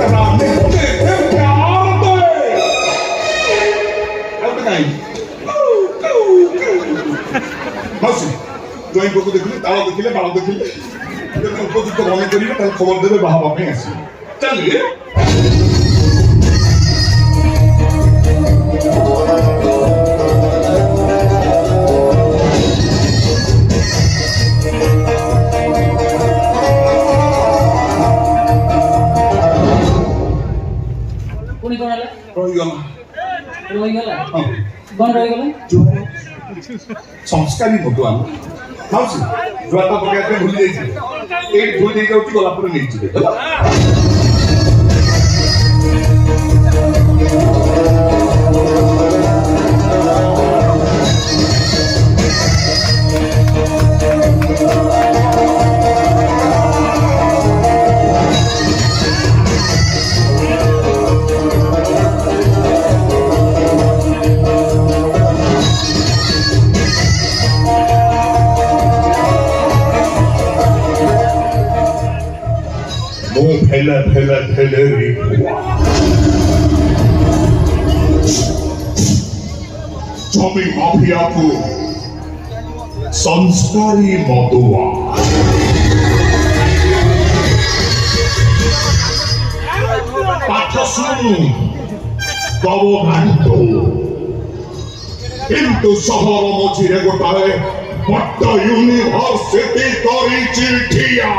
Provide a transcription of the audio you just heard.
रानी तुझे प्यार दे अब नहीं बस জয় বকু দেখিলে তারা দেখিলে বাড়া দেখিলে যদি উপযুক্ত মনে করিবে তাহলে খবর দেবে বাহা বাপে আসি চলে কোনি কোনালে রই গেল কোন রই গেল সংস্কারী ভগবান মাউসি জুয়াটা পকাইতে ভুলি যাইছি এই ভুল দিয়ে যাচ্ছি গলা পরে নিয়েছি ফেলে জমি মাফিয়াকু সংস্কারী মতুয়া পাঠ শুনু তব ঘান্ত কিন্তু সহর মঝিরে গোটায় বড্ড ইউনিভার্সিটি করিছি ঠিয়া